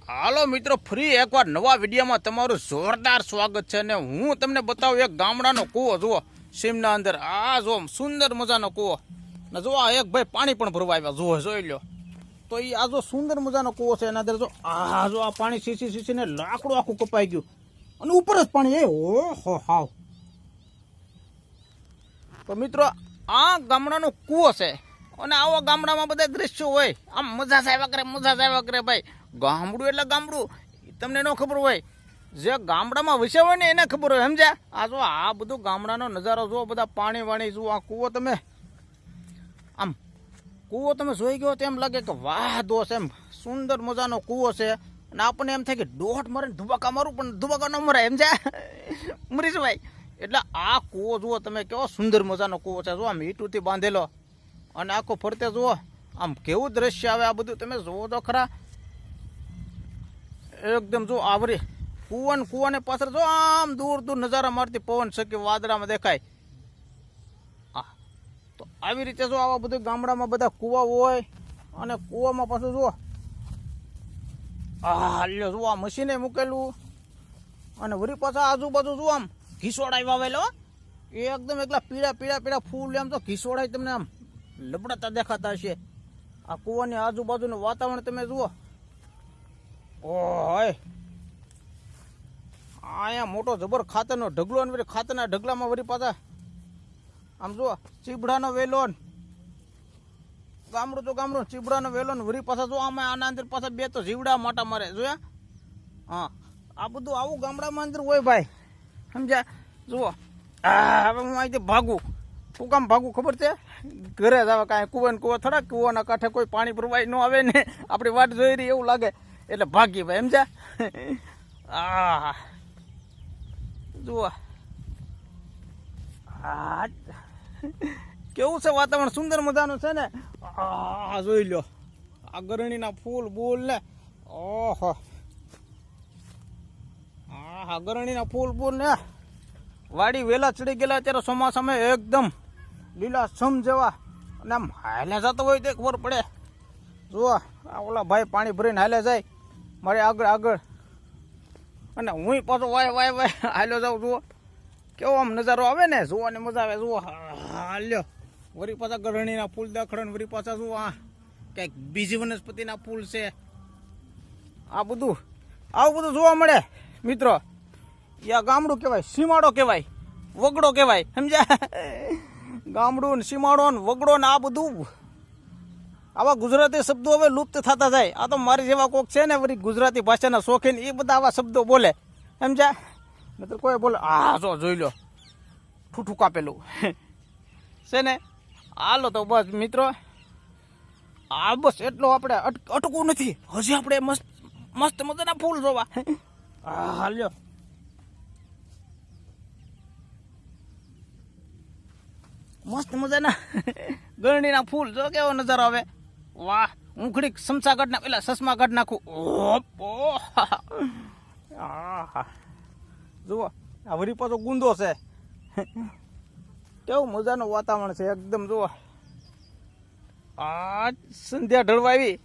હાલો મિત્રો, ફરી એકવાર નવા વિડીયોમાં તમારું જોરદાર સ્વાગત છે અને હું તમને બતાવું એક ગામડાનો કૂવો. જુઓ સીમના અંદર આ જો સુંદર મજાનો કૂવો ને જો આ એક ભાઈ પાણી પણ ભરવા આવ્યા. જુઓ જોઈ લો તો એ આ જો સુંદર મજાનો કૂવો છે. એના અંદર જો આ પાણી સીસીને લાકડું આખું કપાઈ ગયું અને ઉપર જ પાણી. ઓહો હાવ. તો મિત્રો આ ગામડાનો કૂવો છે અને આવા ગામડામાં બધા દ્રશ્યો હોય, આમ મજા આવ્યા કરે ભાઈ. ગામડું એટલે ગામડું, તમને ન ખબર હોય, જે ગામડામાં વસે હોય ને એને ખબર હોય, સમજ્યા? આ જો આ બધું ગામડાનો નજારો જુઓ, બધા પાણી વાણી જુઓ. આ કૂવો તમે આમ કૂવો તમે જોઈ ગયો તો એમ લાગે કે વાહ દોસ્ત, એમ સુંદર મજાનો કૂવો છે. અને આપણને એમ થાય કે દોઢ મારે ધુબાકા મારું, પણ ધુબાકા ન મરાય, સમજ્યા? મરીશ ભાઈ. એટલે આ કૂવો જુઓ તમે, કેવો સુંદર મજાનો કૂવો છે. જો આમ ઈંટુથી બાંધેલો અને આખો ફરતે જુઓ આમ કેવું દ્રશ્ય આવે. આ બધું તમે જુઓ તો ખરા, એકદમ જો આવરી કૂવાને પાછળ જો આમ દૂર નજારા મારતી પવન સકી વાદળામાં દેખાય. તો આવી રીતે જો આવા બધું ગામડામાં બધા કૂવા હોય અને કૂવામાં પાછું જુઓ લ્યો જુઓ આ મશીને મૂકેલું અને વળી પાછા આજુબાજુ જુઓ આમ ઘીસોડાઈ વાવેલો, એકદમ એકલા પીળા ફૂલ, એમ તો ઘીસોડાઈ તમને આમ લબડાતા દેખાતા હશે. આ કૂવાની આજુબાજુનું વાતાવરણ તમે જુઓ. ઓય અહીંયા મોટો જબર ખાતરનો ઢગલો ને ખાતરના ઢગલામાં વળી પાછા આમ જુઓ ચીબડાનો વેલો, ગામડું તો ગામડું, ચીબડાનો વેલો ને વળી પાછા જો આમાં આના અંદર પાછા બે તો જીવડા માટા મારે જોયા. હા, આ બધું આવું ગામડામાં અંદર હોય ભાઈ, સમજ્યા? જુઓ હવે હું અહીંથી ભાગું. શું કામ ભાગું ખબર છે? ઘરે જ આવે કાંઈ કૂવો થોડા કૂવાના કાંઠે કોઈ પાણી ભરવાય ન આવે ને, આપણી વાટ જોઈ રહી એવું લાગે એટલે ભાગી ભાઈ, સમજ્યા? જુઓ કેવું છે વાતાવરણ, સુંદર મજાનું છે ને. જોઈ લો આ ગરણીના ફૂલ બૂલ ને, ઓહો હા ગરણીના ફૂલ બૂલ ને વાડી વેલા ચડી ગયેલા અત્યારે ચોમાસામાં એકદમ લીલા સમ જેવા. અને આમ હાલે જતો હોય તો ખબર પડે. જુઓ આ ઓલા ભાઈ પાણી ભરીને હાલે જાય મારે આગળ અને હું પાછો વાય હાલ્યો જાઉં. જુઓ કેવો આમ નજારો આવે ને, જોવાની મજા આવે. જુઓ હાલ્યો વળી પાછા ગરણીના ફૂલ દાખડે, વળી પાછા જુઓ આ કંઈક બીજી વનસ્પતિના ફૂલ છે. આવું બધું જોવા મળે મિત્રો. યા ગામડું કહેવાય, સીમાડો કહેવાય, વગડો કહેવાય, સમજ્યા? ગામડું ને સીમાડો ને વગડો ને આ બધું આવા ગુજરાતી શબ્દો હવે લુપ્ત થતા જાય. આ તો મારી જેવા કોક છે ને વળી ગુજરાતી ભાષાના શોખીન, એ બધા આવા શબ્દો બોલે, સમજ્યા? નતર કોઈ બોલે જોઈ લો ઠૂઠું કાપેલું છે ને. હાલો તો બસ મિત્રો, આ બસ એટલો આપણે અટકવું નથી, હજી આપણે મસ્ત મજાના ફૂલ જોવા. હાલ્યો મસ્ત મજાના ગરણીના ફૂલ, જો કેવો નજારો આવે. વાહ, હું ઘડીક સમસા કાઢ પેલા સસમા કાઢ નાખું. જુઓ આ વળી પાછો ગુંદો છે. કેવું મજાનું વાતાવરણ છે એકદમ. જુઓ આ સંધ્યા ઢળવા આવી